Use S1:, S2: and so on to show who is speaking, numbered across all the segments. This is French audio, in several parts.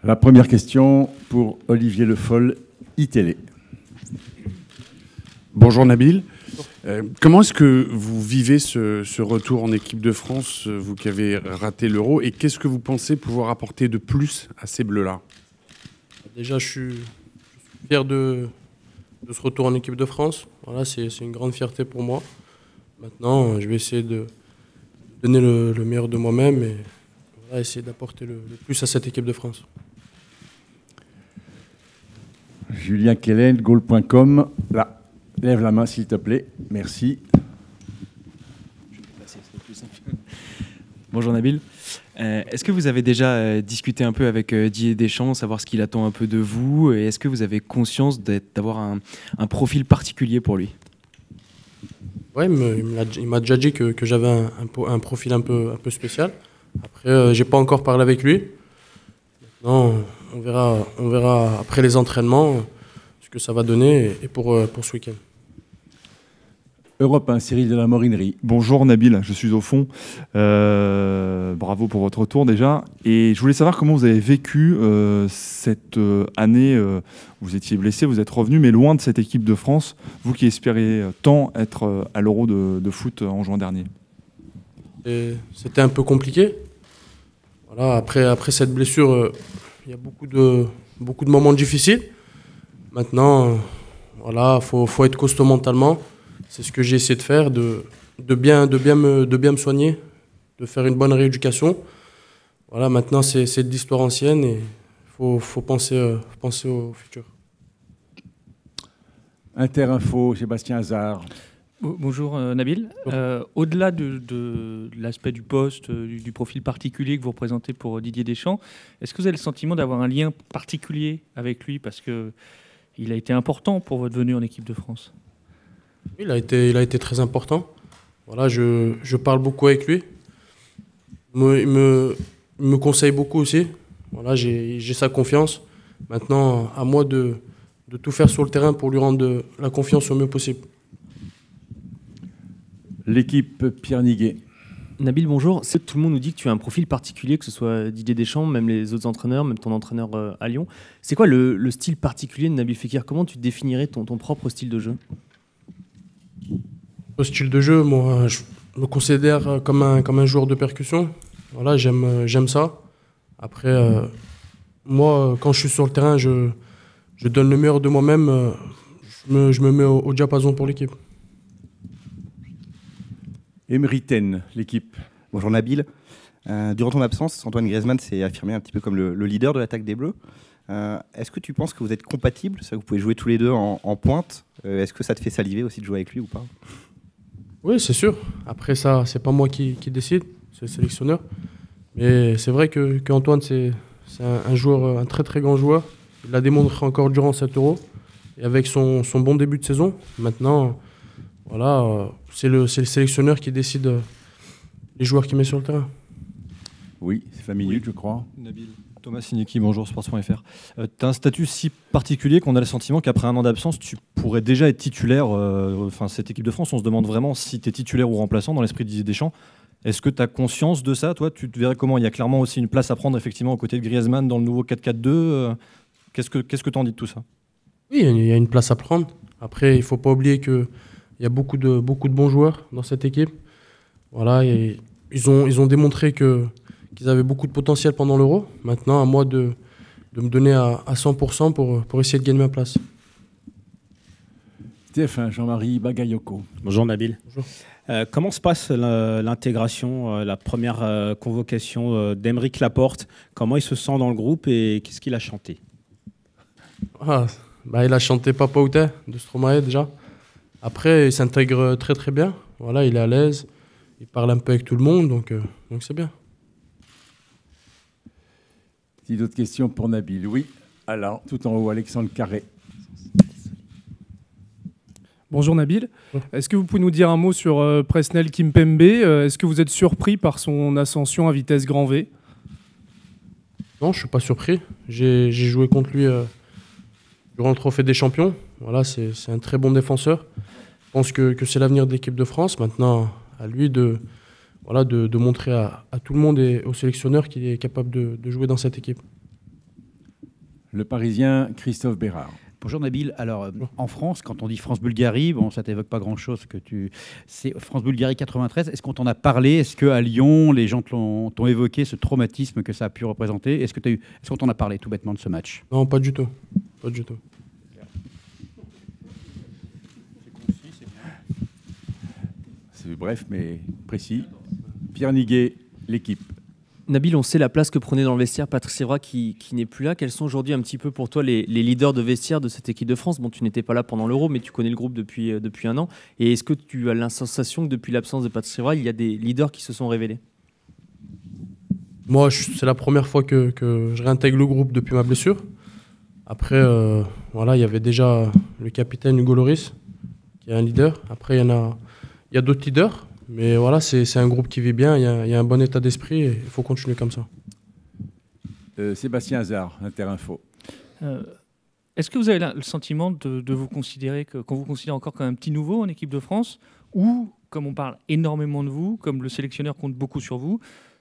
S1: La première question pour Olivier Le Foll, iTélé.
S2: Bonjour Nabil. Comment est-ce que vous vivez ce retour en équipe de France, vous qui avez raté l'Euro, et qu'est-ce que vous pensez pouvoir apporter de plus à ces Bleus-là?
S3: Déjà, je suis fier de ce retour en équipe de France. Voilà, c'est une grande fierté pour moi. Maintenant, je vais essayer de donner le meilleur de moi-même et voilà, essayer d'apporter le plus à cette équipe de France.
S1: Julien Kellen, goal.com. Là. Lève la main, s'il te plaît. Merci.
S4: Bonjour Nabil. Est-ce que vous avez déjà discuté un peu avec Didier Deschamps, savoir ce qu'il attend un peu de vous, et est-ce que vous avez conscience d'avoir un profil particulier pour lui?
S3: Oui, il m'a déjà dit que j'avais un profil un peu spécial. Après, j'ai pas encore parlé avec lui. Maintenant, on verra après les entraînements ce que ça va donner et pour ce week-end.
S1: Europe 1, Cyril de la Morinerie.
S5: Bonjour Nabil, je suis au fond. Bravo pour votre retour déjà. Et je voulais savoir comment vous avez vécu cette année. Vous étiez blessé, vous êtes revenu, mais loin de cette équipe de France, vous qui espériez tant être à l'Euro de foot en juin dernier.
S3: C'était un peu compliqué. Voilà, après cette blessure, il y a beaucoup de moments difficiles. Maintenant, voilà, faut être costaud mentalement. C'est ce que j'ai essayé de faire, de bien me soigner, de faire une bonne rééducation. Voilà, maintenant c'est de l'histoire ancienne et il faut penser au futur.
S1: Interinfo, Sébastien Hazard.
S6: Bonjour Nabil. Au-delà de l'aspect du poste, du profil particulier que vous représentez pour Didier Deschamps, est-ce que vous avez le sentiment d'avoir un lien particulier avec lui parce qu'il a été important pour votre venue en équipe de France?
S3: Il a été très important. Voilà, je parle beaucoup avec lui. Il me conseille beaucoup aussi. Voilà, j'ai sa confiance. Maintenant, à moi de tout faire sur le terrain pour lui rendre la confiance au mieux possible.
S1: L'équipe Pierre Niguet.
S4: Nabil, bonjour. Tout le monde nous dit que tu as un profil particulier, que ce soit Didier Deschamps, même les autres entraîneurs, même ton entraîneur à Lyon. C'est quoi le style particulier de Nabil Fekir? Comment tu définirais ton propre style de jeu?
S3: Au style de jeu, moi, je me considère comme un joueur de percussion. Voilà, j'aime ça. Après, moi, quand je suis sur le terrain, je donne le meilleur de moi-même. Je me mets au diapason pour l'équipe.
S1: Emery Ten, l'équipe.
S7: Bonjour Nabil. Durant ton absence, Antoine Griezmann s'est affirmé un petit peu comme le leader de l'attaque des Bleus. Est-ce que tu penses que vous êtes compatibles? Vous pouvez jouer tous les deux en pointe. Est-ce que ça te fait saliver aussi de jouer avec lui ou pas?
S3: Oui, c'est sûr. Après ça, c'est pas moi qui décide, c'est le sélectionneur. Mais c'est vrai qu'Antoine, c'est un joueur, un très très grand joueur. Il l'a démontré encore durant cet Euro. Et avec son bon début de saison, maintenant, voilà, c'est le sélectionneur qui décide les joueurs qu'il met sur le terrain.
S1: Oui, c'est 20 minutes, je crois.
S8: Nabil. Thomas Sinicki, bonjour, Sports.fr. Tu as un statut si particulier qu'on a le sentiment qu'après un an d'absence, tu pourrais déjà être titulaire. Cette équipe de France, on se demande vraiment si tu es titulaire ou remplaçant dans l'esprit de Didier Deschamps. Est-ce que tu as conscience de ça? Toi, tu te verrais comment? Il y a clairement aussi une place à prendre effectivement aux côtés de Griezmann dans le nouveau 4-4-2. Qu'est-ce que tu en dis de tout ça?
S3: Oui, il y a une place à prendre. Après, il ne faut pas oublier qu'il y a beaucoup de bons joueurs dans cette équipe. Voilà, et ils ont démontré qu'ils avaient beaucoup de potentiel pendant l'Euro. Maintenant, à moi de me donner à 100% pour essayer de gagner ma place.
S1: TF1, Jean-Marie Bagayoko.
S9: Bonjour Nabil.
S3: Bonjour.
S9: Comment se passe l'intégration, la première convocation d'Aymeric Laporte? Comment il se sent dans le groupe et qu'est-ce qu'il a chanté?
S3: Il a chanté Papa Outé de Stromae déjà. Après, il s'intègre très très bien. Voilà, il est à l'aise. Il parle un peu avec tout le monde, donc c'est bien.
S1: D'autres questions pour Nabil? Oui, alors, tout en haut, Alexandre Carré.
S10: Bonjour Nabil. Est-ce que vous pouvez nous dire un mot sur Presnel Kimpembe? Est-ce que vous êtes surpris par son ascension à vitesse grand V?
S3: Non, je ne suis pas surpris. J'ai joué contre lui durant le Trophée des Champions. Voilà, c'est un très bon défenseur. Je pense que c'est l'avenir de l'équipe de France. Maintenant, à lui de montrer à tout le monde et aux sélectionneurs qu'il est capable de jouer dans cette équipe.
S1: Le Parisien Christophe Bérard.
S11: Bonjour Nabil. Alors en France, quand on dit France-Bulgarie, bon, ça t'évoque pas grand-chose. C'est France-Bulgarie 93. Est-ce qu'on t'en a parlé? Est-ce qu'à Lyon, les gens t'ont évoqué ce traumatisme que ça a pu représenter? Est-ce qu'on t'en a parlé tout bêtement de ce match?
S3: Non, pas du tout. Pas du tout.
S1: C'est bref mais précis. Pierre Niguet, l'équipe.
S4: Nabil, on sait la place que prenait dans le vestiaire Patrice Evra qui n'est plus là. Quels sont aujourd'hui un petit peu pour toi les leaders de vestiaire de cette équipe de France? Bon, tu n'étais pas là pendant l'Euro, mais tu connais le groupe depuis un an. Et est-ce que tu as la sensation que depuis l'absence de Patrice Evra, il y a des leaders qui se sont révélés?
S3: Moi, c'est la première fois que je réintègre le groupe depuis ma blessure. Après, voilà, il y avait déjà le capitaine Hugo Lloris, qui est un leader. Après, il y a d'autres leaders. Mais voilà, c'est un groupe qui vit bien, il y a un bon état d'esprit et il faut continuer comme ça.
S1: Sébastien Hazard, Interinfo.
S6: Est-ce que vous avez le sentiment de vous considérer, qu'on vous considère encore comme un petit nouveau en équipe de France, ou, comme on parle énormément de vous, comme le sélectionneur compte beaucoup sur vous,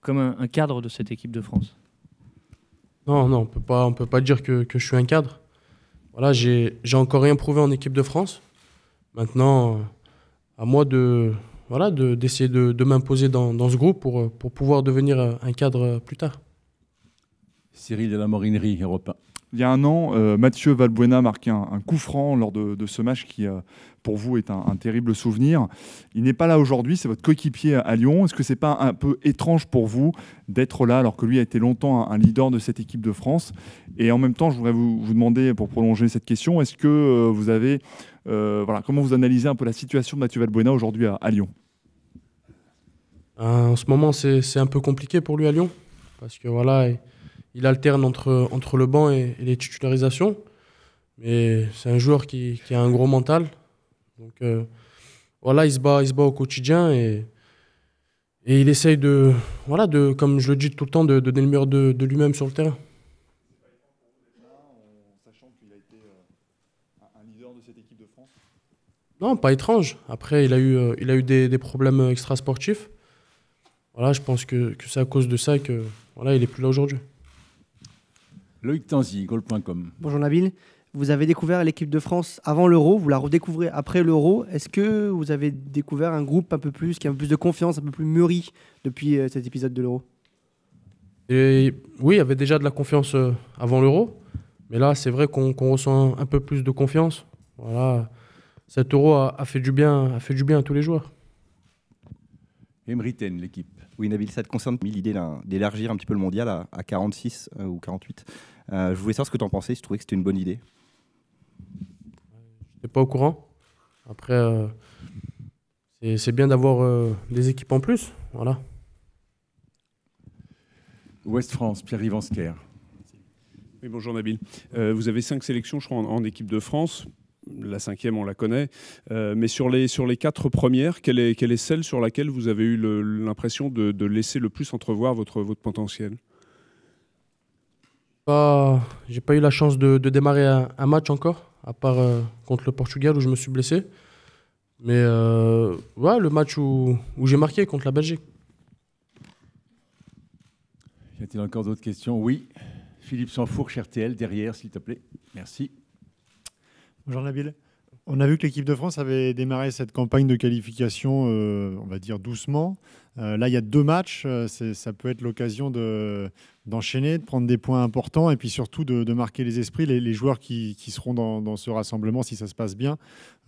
S6: comme un cadre de cette équipe de France?
S3: Non, on peut pas dire que je suis un cadre. Voilà, j'ai encore rien prouvé en équipe de France. Maintenant, à moi d'essayer de m'imposer dans ce groupe pour pouvoir devenir un cadre plus tard.
S1: Cyril de la Morinerie, Europe 1.
S5: Il y a un an, Mathieu Valbuena marquait un coup franc lors de ce match qui, pour vous, est un terrible souvenir. Il n'est pas là aujourd'hui, c'est votre coéquipier à Lyon. Est-ce que ce n'est pas un peu étrange pour vous d'être là alors que lui a été longtemps un leader de cette équipe de France? Et en même temps, je voudrais vous demander, pour prolonger cette question, est-ce que vous avez... comment vous analysez un peu la situation de Mathieu Valbuena aujourd'hui à Lyon?
S3: En ce moment, c'est un peu compliqué pour lui à Lyon, parce que voilà, il alterne entre le banc et les titularisations. Mais c'est un joueur qui a un gros mental. Donc voilà, il se bat au quotidien et il essaye comme je le dis tout le temps, de donner le meilleur de lui-même sur le terrain.
S5: Sachant qu'il a été un leader de cette équipe de France?
S3: Non, pas étrange. Après, il a eu des problèmes extrasportifs. Voilà, je pense que c'est à cause de ça que voilà, il n'est plus là aujourd'hui.
S1: Loïc Tanzi, goal.com.
S12: Bonjour Nabil. Vous avez découvert l'équipe de France avant l'Euro, vous la redécouvrez après l'Euro. Est-ce que vous avez découvert un groupe un peu plus, qui a un peu plus de confiance, un peu plus mûri depuis cet épisode de l'Euro?
S3: Oui, il y avait déjà de la confiance avant l'Euro. Mais là, c'est vrai qu'on ressent un peu plus de confiance. Voilà, cet Euro a fait du bien à tous les joueurs.
S1: Emery Ten, l'équipe.
S7: Oui, Nabil, ça te concerne l'idée d'élargir un petit peu le mondial à 46 ou 48. Je voulais savoir ce que tu en pensais, si tu trouvais que c'était une bonne idée.
S3: Je n'étais pas au courant. Après, c'est bien d'avoir des équipes en plus. Voilà.
S1: Ouest France, Pierre-Yves Ansker.
S2: Oui, bonjour Nabil. Vous avez 5 sélections, je crois, en équipe de France. La 5e, on la connaît. Mais sur les 4 premières, quelle est celle sur laquelle vous avez eu l'impression de laisser le plus entrevoir votre potentiel?
S3: J'ai pas eu la chance de démarrer un match encore, à part contre le Portugal où je me suis blessé. Mais le match où j'ai marqué contre la Belgique.
S1: Y a-t-il encore d'autres questions? Oui. Philippe Sansfourche, RTL, derrière, s'il te plaît. Merci.
S13: Bonjour Nabil. On a vu que l'équipe de France avait démarré cette campagne de qualification, on va dire doucement. Là, il y a 2 matchs. Ça peut être l'occasion d'enchaîner, de prendre des points importants et puis surtout de marquer les esprits. Les joueurs qui seront dans ce rassemblement, si ça se passe bien,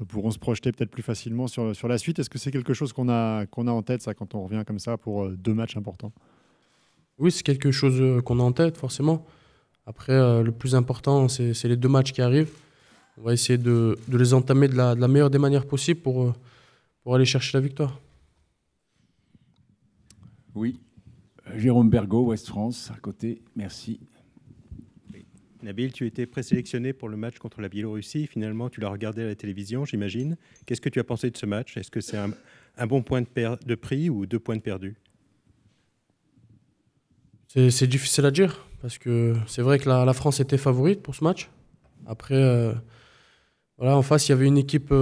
S13: pourront se projeter peut-être plus facilement sur la suite. Est-ce que c'est quelque chose qu'on a en tête, ça, quand on revient comme ça pour 2 matchs importants?
S3: Oui, c'est quelque chose qu'on a en tête, forcément. Après, le plus important, c'est les 2 matchs qui arrivent. On va essayer de les entamer de la meilleure des manières possibles pour aller chercher la victoire.
S1: Oui. Jérôme Bergot, Ouest France, à côté. Merci.
S14: Oui. Nabil, tu étais présélectionné pour le match contre la Biélorussie. Finalement, tu l'as regardé à la télévision, j'imagine. Qu'est-ce que tu as pensé de ce match? Est-ce que c'est un bon point de prix ou 2 points de perdu?
S3: C'est difficile à dire, parce que c'est vrai que la France était favorite pour ce match. Après... Voilà, en face, il y avait une équipe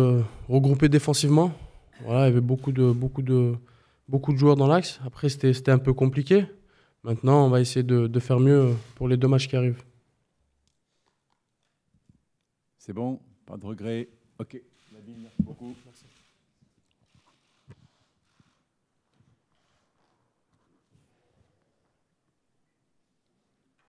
S3: regroupée défensivement. Voilà, il y avait beaucoup de joueurs dans l'axe. Après, c'était un peu compliqué. Maintenant, on va essayer de faire mieux pour les 2 matchs qui arrivent.
S1: C'est bon? Pas de regret? Ok. Nabil, merci beaucoup.
S3: Merci.